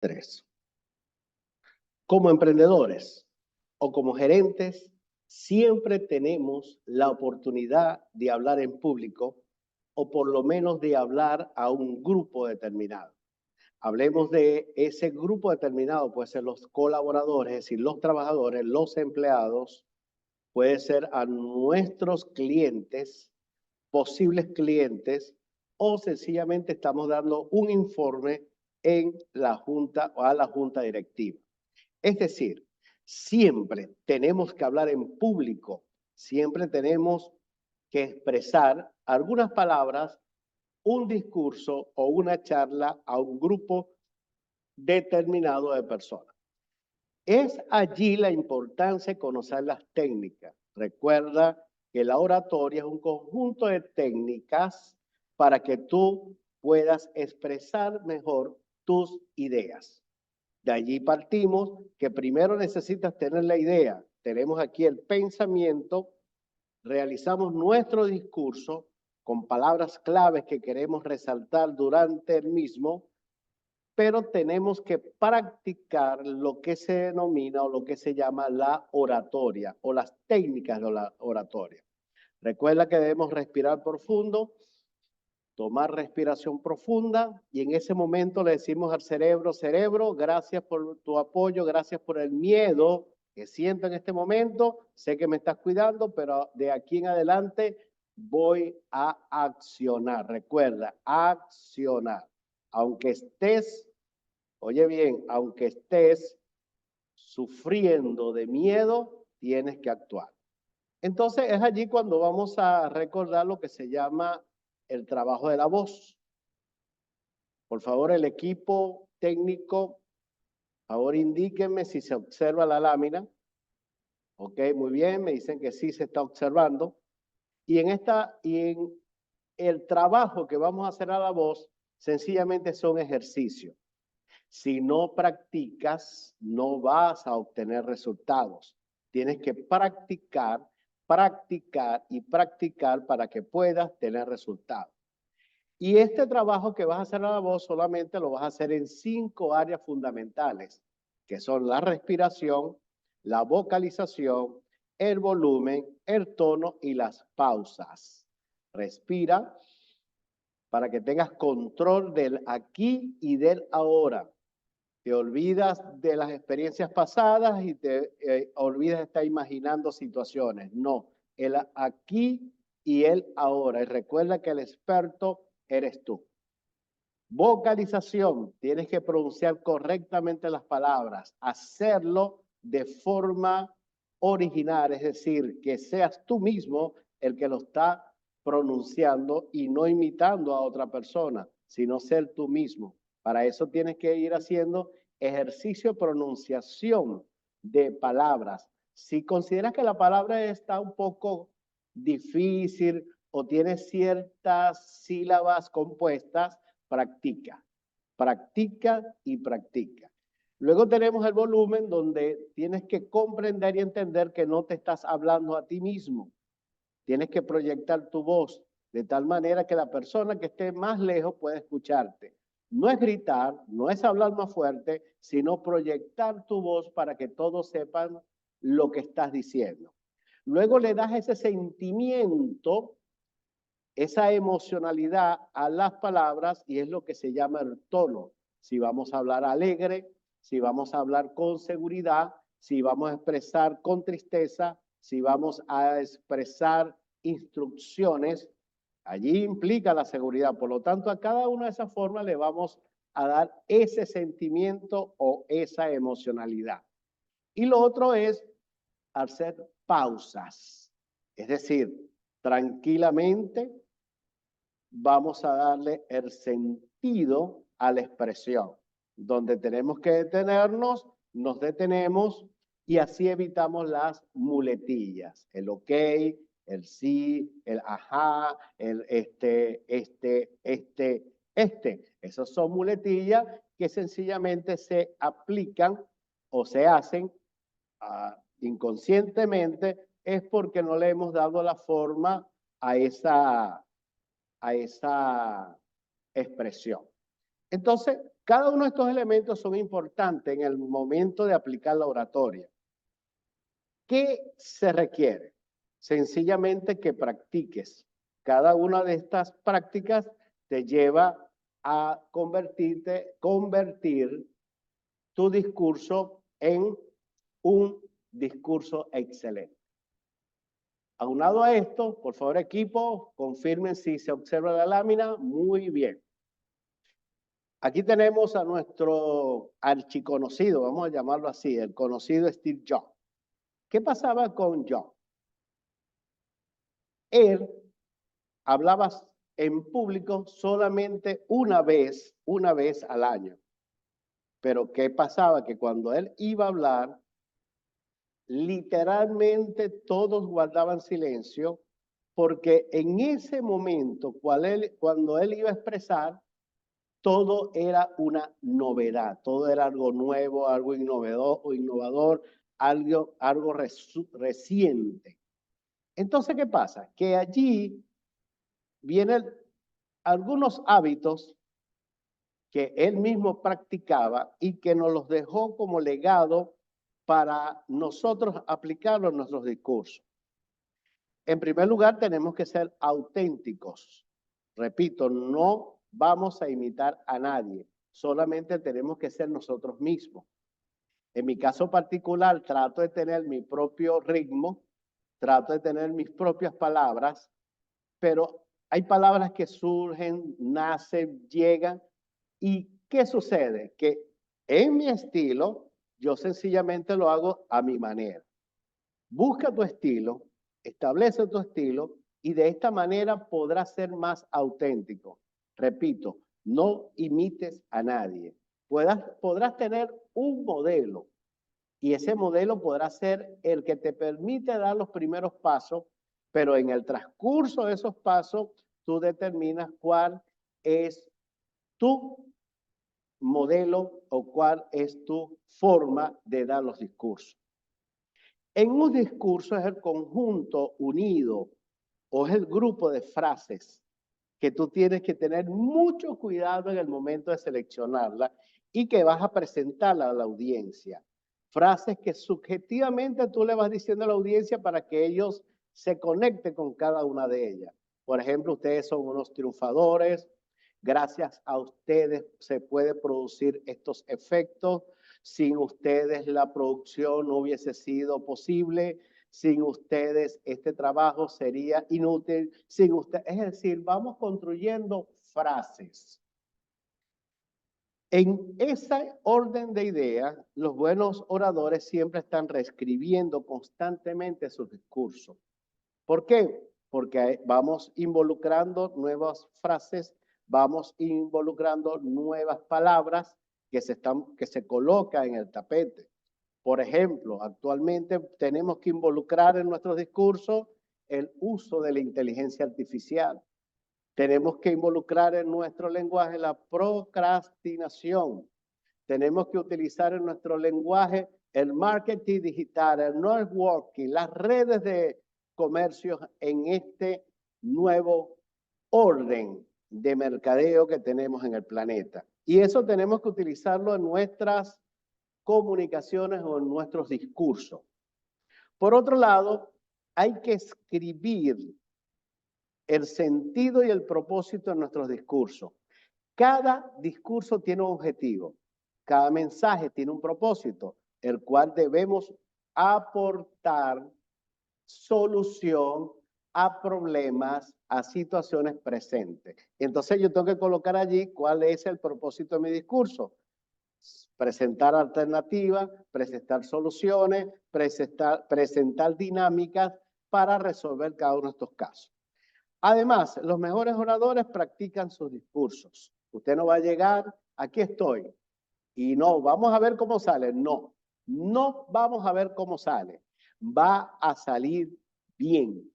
3. Como emprendedores o como gerentes, siempre tenemos la oportunidad de hablar en público o por lo menos de hablar a un grupo determinado. Hablemos de ese grupo determinado, puede ser los colaboradores, es decir, los trabajadores, los empleados, puede ser a nuestros clientes, posibles clientes, o sencillamente estamos dando un informe en la junta o a la junta directiva. Es decir, siempre tenemos que hablar en público, siempre tenemos que expresar algunas palabras, un discurso o una charla a un grupo determinado de personas. Es allí la importancia de conocer las técnicas. Recuerda que la oratoria es un conjunto de técnicas para que tú puedas expresar mejor tus ideas. De allí partimos que primero necesitas tener la idea. Tenemos aquí el pensamiento, realizamos nuestro discurso con palabras claves que queremos resaltar durante el mismo, pero tenemos que practicar lo que se denomina o lo que se llama la oratoria o las técnicas de la oratoria. Recuerda que debemos respirar profundo, tomar respiración profunda y en ese momento le decimos al cerebro, cerebro, gracias por tu apoyo, gracias por el miedo que siento en este momento, sé que me estás cuidando, pero de aquí en adelante voy a accionar. Recuerda, accionar. Aunque estés, oye bien, aunque estés sufriendo de miedo, tienes que actuar. Entonces es allí cuando vamos a recordar lo que se llama el trabajo de la voz. Por favor, el equipo técnico, ahora indíquenme si se observa la lámina. Ok, muy bien, me dicen que sí se está observando. Y en el trabajo que vamos a hacer a la voz, sencillamente son ejercicios. Si no practicas, no vas a obtener resultados. Tienes que practicar, practicar y practicar para que puedas tener resultados. Y este trabajo que vas a hacer a la voz solamente lo vas a hacer en 5 áreas fundamentales, que son la respiración, la vocalización, el volumen, el tono y las pausas. Respira para que tengas control del aquí y del ahora. Te olvidas de las experiencias pasadas y te olvidas de estar imaginando situaciones. No, el aquí y el ahora. Y recuerda que el experto eres tú. Vocalización, tienes que pronunciar correctamente las palabras, hacerlo de forma original, es decir, que seas tú mismo el que lo está pronunciando y no imitando a otra persona, sino ser tú mismo. Para eso tienes que ir haciendo ejercicio de pronunciación de palabras. Si consideras que la palabra está un poco difícil o tiene ciertas sílabas compuestas, practica, practica y practica. Luego tenemos el volumen donde tienes que comprender y entender que no te estás hablando a ti mismo. Tienes que proyectar tu voz de tal manera que la persona que esté más lejos pueda escucharte. No es gritar, no es hablar más fuerte, sino proyectar tu voz para que todos sepan lo que estás diciendo. Luego le das ese sentimiento, esa emocionalidad a las palabras y es lo que se llama el tono. Si vamos a hablar alegre, si vamos a hablar con seguridad, si vamos a expresar con tristeza, si vamos a expresar instrucciones, allí implica la seguridad. Por lo tanto, a cada una de esas formas le vamos a dar ese sentimiento o esa emocionalidad. Y lo otro es hacer pausas, es decir, tranquilamente vamos a darle el sentido a la expresión. Donde tenemos que detenernos, nos detenemos y así evitamos las muletillas. El ok, el sí, el ajá, el Esas son muletillas que sencillamente se aplican o se hacen inconscientemente, es porque no le hemos dado la forma a esa expresión. Entonces, Cada uno de estos elementos son importantes en el momento de aplicar la oratoria. ¿Qué se requiere? Sencillamente que practiques. Cada una de estas prácticas te lleva a convertir tu discurso en un discurso excelente. Aunado a esto, por favor, equipo, confirmen si se observa la lámina. Muy bien. Aquí tenemos a nuestro archiconocido, vamos a llamarlo así, el conocido Steve Jobs. ¿Qué pasaba con Jobs? Él hablaba en público solamente una vez al año. Pero ¿qué pasaba? Que cuando él iba a hablar, literalmente todos guardaban silencio, porque en ese momento, cuando él iba a expresar, todo era una novedad, todo era algo nuevo, algo innovador, algo reciente. Entonces, ¿qué pasa? Que allí vienen algunos hábitos que él mismo practicaba y que nos los dejó como legado para nosotros aplicarlo en nuestros discursos. En primer lugar, tenemos que ser auténticos. Repito, no vamos a imitar a nadie, solamente tenemos que ser nosotros mismos. En mi caso particular, trato de tener mi propio ritmo, trato de tener mis propias palabras, pero hay palabras que surgen, nacen, llegan. ¿Y qué sucede? Que en mi estilo, yo sencillamente lo hago a mi manera. Busca tu estilo, establece tu estilo y de esta manera podrás ser más auténtico. Repito, no imites a nadie. Podrás tener un modelo y ese modelo podrá ser el que te permite dar los primeros pasos, pero en el transcurso de esos pasos tú determinas cuál es tu modelo o cuál es tu forma de dar los discursos. En un discurso es el conjunto unido o es el grupo de frases que tú tienes que tener mucho cuidado en el momento de seleccionarla y que vas a presentarla a la audiencia. Frases que subjetivamente tú le vas diciendo a la audiencia para que ellos se conecten con cada una de ellas. Por ejemplo, ustedes son unos triunfadores, gracias a ustedes se puede producir estos efectos. Sin ustedes la producción no hubiese sido posible. Sin ustedes este trabajo sería inútil. Sin ustedes, es decir, vamos construyendo frases. En ese orden de ideas, los buenos oradores siempre están reescribiendo constantemente sus discursos. ¿Por qué? Porque vamos involucrando nuevas frases, vamos involucrando nuevas palabras que se colocan en el tapete. Por ejemplo, actualmente tenemos que involucrar en nuestros discursos el uso de la inteligencia artificial. Tenemos que involucrar en nuestro lenguaje la procrastinación. Tenemos que utilizar en nuestro lenguaje el marketing digital, el networking, las redes de comercios en este nuevo orden de mercadeo que tenemos en el planeta. Y eso tenemos que utilizarlo en nuestras comunicaciones o en nuestros discursos. Por otro lado, hay que escribir el sentido y el propósito de nuestros discursos. Cada discurso tiene un objetivo, cada mensaje tiene un propósito, el cual debemos aportar solución a problemas, a situaciones presentes. Entonces yo tengo que colocar allí cuál es el propósito de mi discurso. Presentar alternativas, presentar soluciones, presentar dinámicas para resolver cada uno de estos casos. Además, los mejores oradores practican sus discursos. Usted no va a llegar, aquí estoy, y no, vamos a ver cómo sale. No, no vamos a ver cómo sale. Va a salir bien,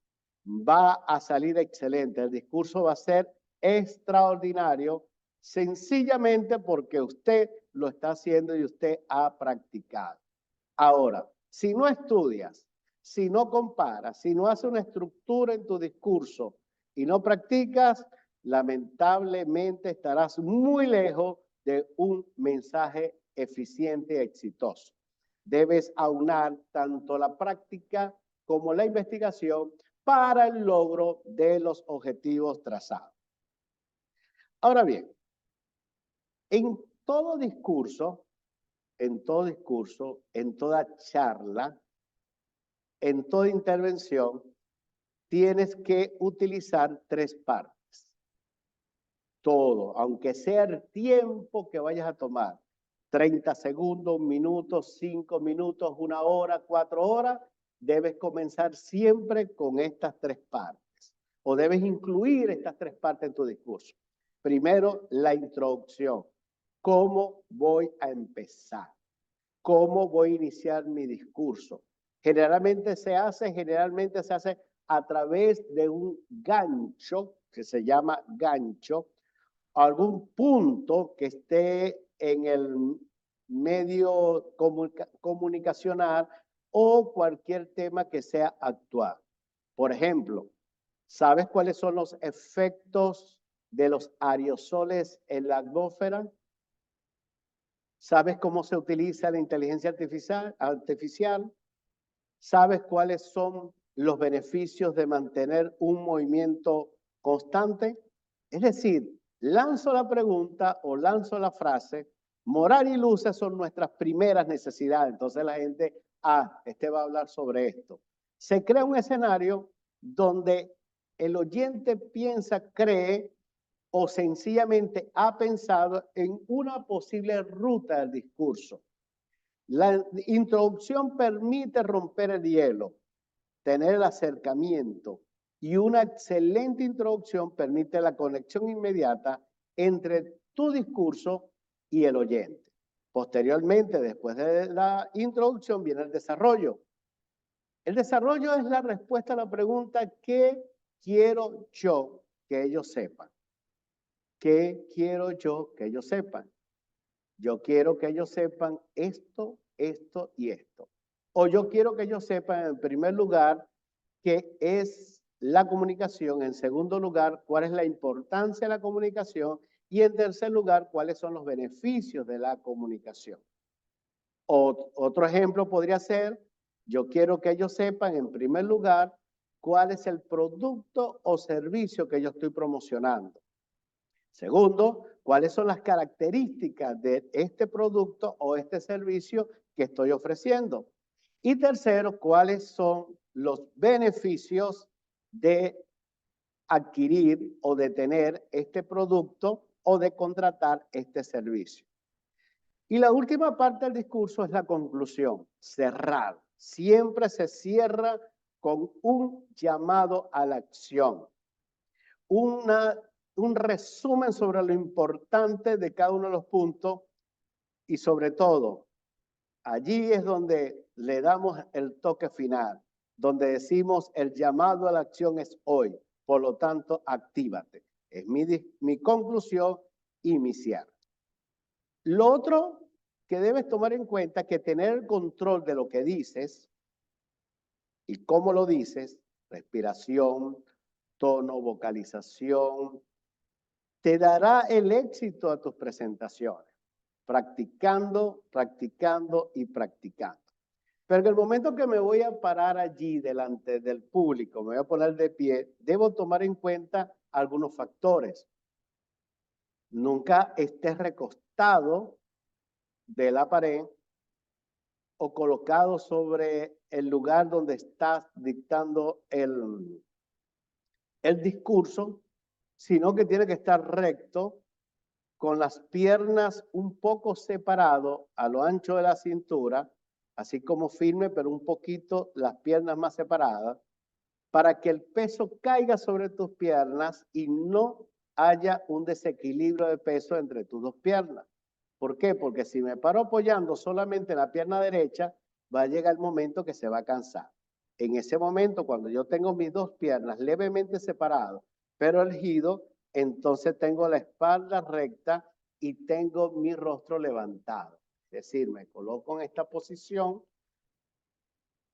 va a salir excelente. El discurso va a ser extraordinario, sencillamente porque usted lo está haciendo y usted ha practicado. Ahora, si no estudias, si no comparas, si no haces una estructura en tu discurso y no practicas, lamentablemente estarás muy lejos de un mensaje eficiente y exitoso. Debes aunar tanto la práctica como la investigación para el logro de los objetivos trazados. Ahora bien, en todo discurso, en toda charla, en toda intervención, tienes que utilizar tres partes. Todo, aunque sea el tiempo que vayas a tomar, 30 segundos, un minuto, 5 minutos, 1 hora, 4 horas, debes comenzar siempre con estas tres partes. O debes incluir estas tres partes en tu discurso. Primero, la introducción. ¿Cómo voy a empezar? ¿Cómo voy a iniciar mi discurso? Generalmente se hace a través de un gancho, que se llama gancho, algún punto que esté en el medio comunicacional o cualquier tema que sea actual. Por ejemplo, ¿sabes cuáles son los efectos de los aerosoles en la atmósfera? ¿Sabes cómo se utiliza la inteligencia artificial? ¿Sabes cuáles son los beneficios de mantener un movimiento constante? Es decir, lanzo la pregunta o lanzo la frase, moral y luces son nuestras primeras necesidades. Entonces la gente, este va a hablar sobre esto. Se crea un escenario donde el oyente piensa, cree o sencillamente ha pensado en una posible ruta del discurso. La introducción permite romper el hielo, tener el acercamiento, y una excelente introducción permite la conexión inmediata entre tu discurso y el oyente. Posteriormente, después de la introducción, viene el desarrollo. El desarrollo es la respuesta a la pregunta ¿qué quiero yo que ellos sepan? ¿Qué quiero yo que ellos sepan? Yo quiero que ellos sepan esto, esto y esto. O yo quiero que ellos sepan, en primer lugar, qué es la comunicación. En segundo lugar, cuál es la importancia de la comunicación. Y en tercer lugar, cuáles son los beneficios de la comunicación. Otro ejemplo podría ser, yo quiero que ellos sepan, en primer lugar, cuál es el producto o servicio que yo estoy promocionando. Segundo, cuáles son las características de este producto o este servicio que estoy ofreciendo. Y tercero, cuáles son los beneficios de adquirir o de tener este producto o de contratar este servicio. Y la última parte del discurso es la conclusión, cerrar. Siempre se cierra con un llamado a la acción. Un resumen sobre lo importante de cada uno de los puntos y sobre todo, allí es donde le damos el toque final, donde decimos el llamado a la acción es hoy, por lo tanto, actívate. Es mi conclusión y mi cierre. Lo otro que debes tomar en cuenta es que tener el control de lo que dices y cómo lo dices, respiración, tono, vocalización, te dará el éxito a tus presentaciones, practicando, practicando y practicando. Pero en el momento que me voy a parar allí delante del público, me voy a poner de pie, debo tomar en cuenta algunos factores. Nunca estés recostado de la pared o colocado sobre el lugar donde estás dictando el discurso, sino que tiene que estar recto, con las piernas un poco separado a lo ancho de la cintura, así como firme, pero un poquito las piernas más separadas, para que el peso caiga sobre tus piernas y no haya un desequilibrio de peso entre tus dos piernas. ¿Por qué? Porque si me paro apoyando solamente en la pierna derecha, va a llegar el momento que se va a cansar. En ese momento, cuando yo tengo mis dos piernas levemente separadas, pero erguido, entonces tengo la espalda recta y tengo mi rostro levantado. Es decir, me coloco en esta posición,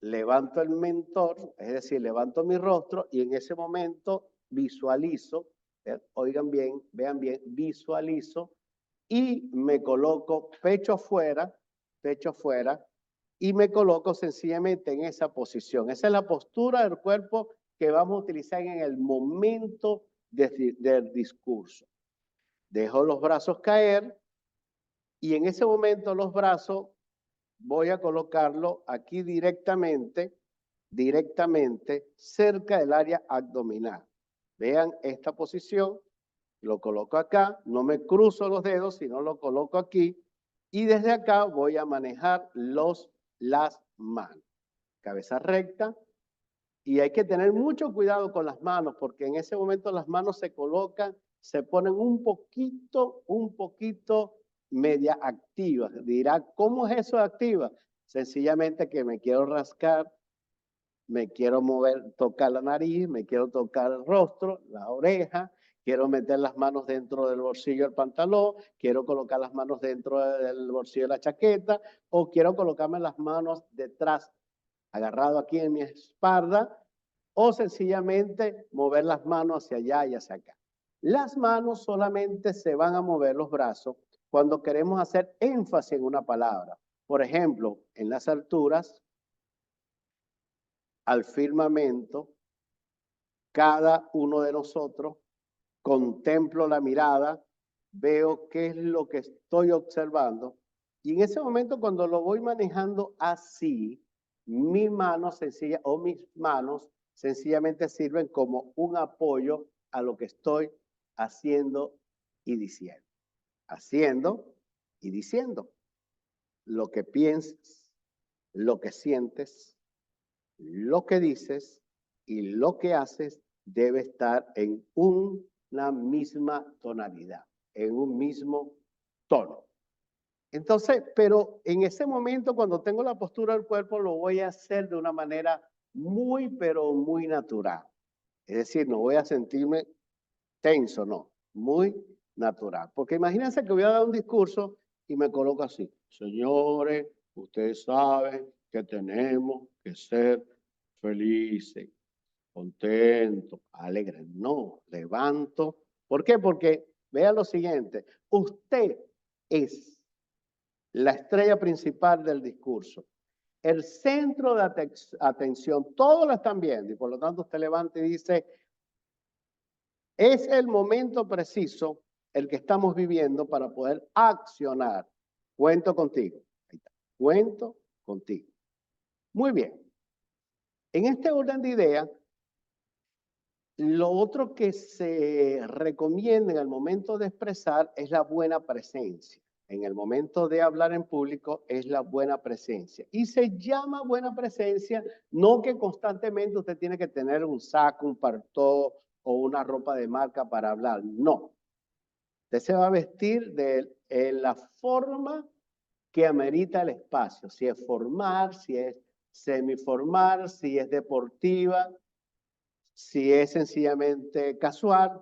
levanto el mentón, es decir, levanto mi rostro y en ese momento visualizo, oigan bien, vean bien, visualizo y me coloco pecho afuera, y me coloco sencillamente en esa posición. Esa es la postura del cuerpo que vamos a utilizar en el momento del discurso. Dejo los brazos caer y en ese momento los brazos voy a colocarlo aquí directamente cerca del área abdominal. Vean esta posición, lo coloco acá, no me cruzo los dedos, sino lo coloco aquí y desde acá voy a manejar las manos. Cabeza recta y hay que tener mucho cuidado con las manos porque en ese momento las manos se colocan, se ponen un poquito media activas. Dirá, ¿cómo es eso activa? Sencillamente que me quiero rascar, me quiero mover, tocar la nariz, me quiero tocar el rostro, la oreja, quiero meter las manos dentro del bolsillo del pantalón, quiero colocar las manos dentro del bolsillo de la chaqueta o quiero colocarme las manos detrás, agarrado aquí en mi espalda o sencillamente mover las manos hacia allá y hacia acá. Las manos solamente se van a mover los brazos cuando queremos hacer énfasis en una palabra. Por ejemplo, en las alturas, al firmamento, cada uno de nosotros contemplo la mirada, veo qué es lo que estoy observando y en ese momento cuando lo voy manejando así, mis manos sencillamente sirven como un apoyo a lo que estoy haciendo y diciendo. Haciendo y diciendo. Lo que piensas, lo que sientes, lo que dices y lo que haces debe estar en una misma tonalidad, en un mismo tono. Entonces, pero en ese momento, cuando tengo la postura del cuerpo, lo voy a hacer de una manera muy, pero muy natural. Es decir, no voy a sentirme tenso, no, muy natural. Porque imagínense que voy a dar un discurso y me coloco así. Señores, ustedes saben que tenemos que ser felices, contentos, alegres. No, levanto. ¿Por qué? Porque vean lo siguiente. Usted es la estrella principal del discurso. El centro de atención, todos lo están viendo y por lo tanto usted levanta y dice, es el momento preciso el que estamos viviendo para poder accionar. Cuento contigo. Ahí está. Cuento contigo. Muy bien. En este orden de ideas, lo otro que se recomienda en el momento de expresar es la buena presencia. En el momento de hablar en público es la buena presencia. Y se llama buena presencia, no que constantemente usted tiene que tener un saco, un paltó o una ropa de marca para hablar. No. Usted se va a vestir de la forma que amerita el espacio. Si es formal, si es semiformal, si es deportiva, si es sencillamente casual.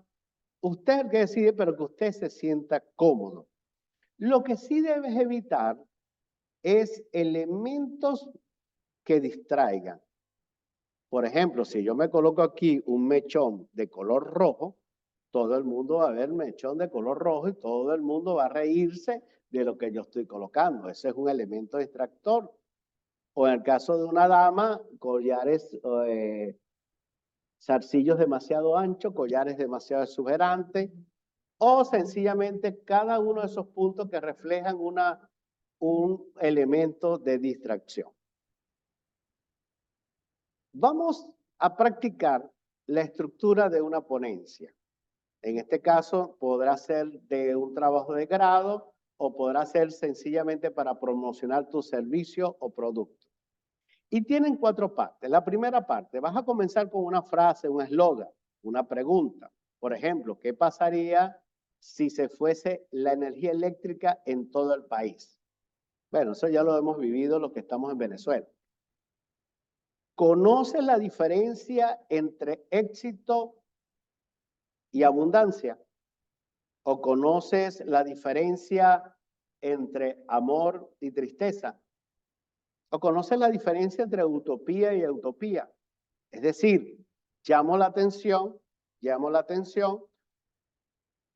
Usted es el que decide, pero que usted se sienta cómodo. Lo que sí debes evitar es elementos que distraigan. Por ejemplo, si yo me coloco aquí un mechón de color rojo, todo el mundo va a ver mechón de color rojo y todo el mundo va a reírse de lo que yo estoy colocando. Ese es un elemento distractor. O en el caso de una dama, collares, zarcillos demasiado anchos, collares demasiado exuberantes, o sencillamente cada uno de esos puntos que reflejan un elemento de distracción. Vamos a practicar la estructura de una ponencia. En este caso, podrá ser de un trabajo de grado o podrá ser sencillamente para promocionar tu servicio o producto. Y tienen 4 partes. La primera parte, vas a comenzar con una frase, un eslogan, una pregunta. Por ejemplo, ¿qué pasaría si se fuese la energía eléctrica en todo el país? Bueno, eso ya lo hemos vivido los que estamos en Venezuela. ¿Conoces la diferencia entre éxito y abundancia? ¿O conoces la diferencia entre amor y tristeza? ¿O conoces la diferencia entre utopía y utopía? Es decir, llamo la atención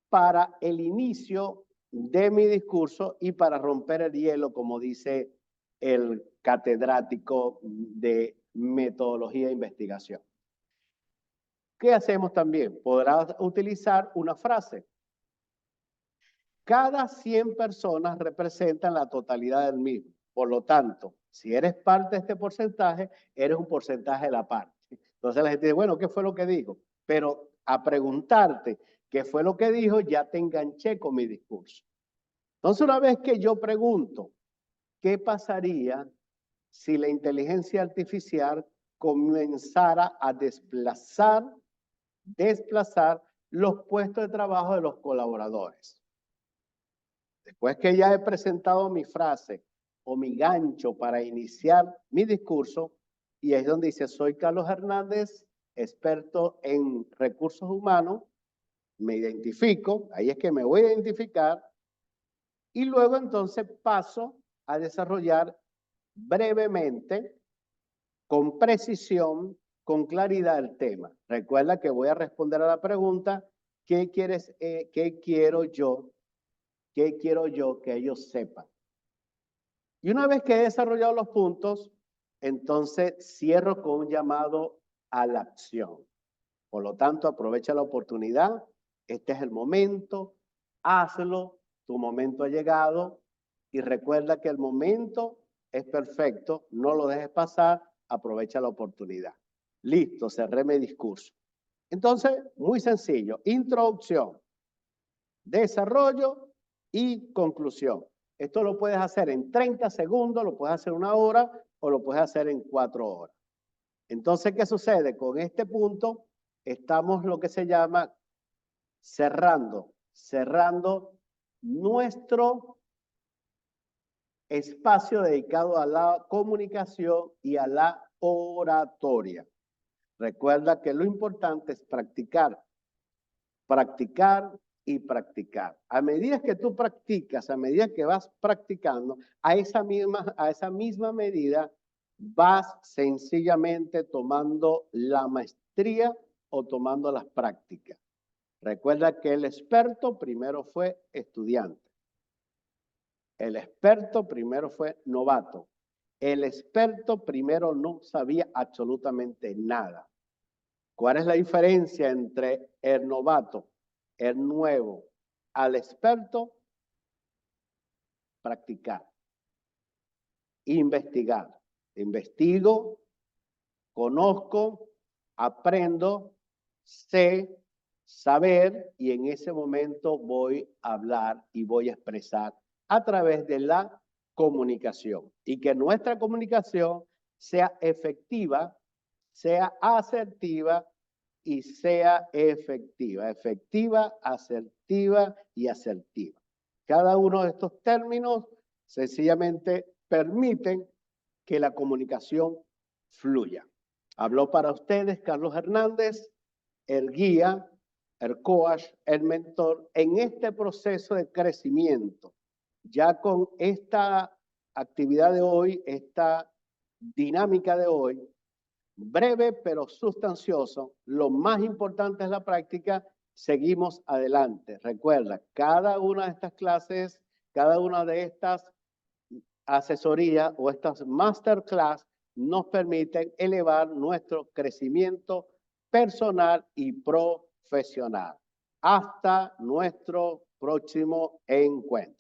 para el inicio de mi discurso y para romper el hielo, como dice el catedrático de metodología e investigación. ¿Qué hacemos también? Podrás utilizar una frase. Cada 100 personas representan la totalidad del mismo. Por lo tanto, si eres parte de este porcentaje, eres un porcentaje de la parte. Entonces la gente dice, bueno, ¿qué fue lo que dijo? Pero a preguntarte qué fue lo que dijo, ya te enganché con mi discurso. Entonces, una vez que yo pregunto, ¿qué pasaría si la inteligencia artificial comenzara a desplazar los puestos de trabajo de los colaboradores? Después que ya he presentado mi frase o mi gancho para iniciar mi discurso, y es donde dice, soy Carlos Hernández, experto en recursos humanos, me identifico, ahí es que me voy a identificar, y luego entonces paso a desarrollar brevemente, con precisión, con claridad el tema. Recuerda que voy a responder a la pregunta, ¿qué quiero yo? ¿Qué quiero yo que ellos sepan? Y una vez que he desarrollado los puntos, entonces cierro con un llamado a la acción. Por lo tanto, aprovecha la oportunidad. Este es el momento. Hazlo. Tu momento ha llegado. Y recuerda que el momento es perfecto. No lo dejes pasar. Aprovecha la oportunidad. Listo, cerré mi discurso. Entonces, muy sencillo. Introducción, desarrollo y conclusión. Esto lo puedes hacer en 30 segundos, lo puedes hacer en 1 hora o lo puedes hacer en 4 horas. Entonces, ¿qué sucede? Con este punto estamos lo que se llama cerrando nuestro espacio dedicado a la comunicación y a la oratoria. Recuerda que lo importante es practicar, practicar y practicar. A medida que tú practicas, a medida que vas practicando, a esa misma medida vas sencillamente tomando la maestría o tomando las prácticas. Recuerda que el experto primero fue estudiante. El experto primero fue novato. El experto primero no sabía absolutamente nada. ¿Cuál es la diferencia entre el novato, el nuevo, al experto? Practicar, investigar. Investigo, conozco, aprendo, sé, saber, y en ese momento voy a hablar y voy a expresar a través de la comunicación. Y que nuestra comunicación sea efectiva, sea asertiva y sea efectiva. Efectiva, asertiva y asertiva. Cada uno de estos términos sencillamente permiten que la comunicación fluya. Habló para ustedes Carlos Hernández, el guía, el coach, el mentor en este proceso de crecimiento. Ya con esta actividad de hoy, esta dinámica de hoy, breve pero sustancioso, lo más importante es la práctica, seguimos adelante. Recuerda, cada una de estas clases, cada una de estas asesorías o estas masterclass nos permiten elevar nuestro crecimiento personal y profesional. Hasta nuestro próximo encuentro.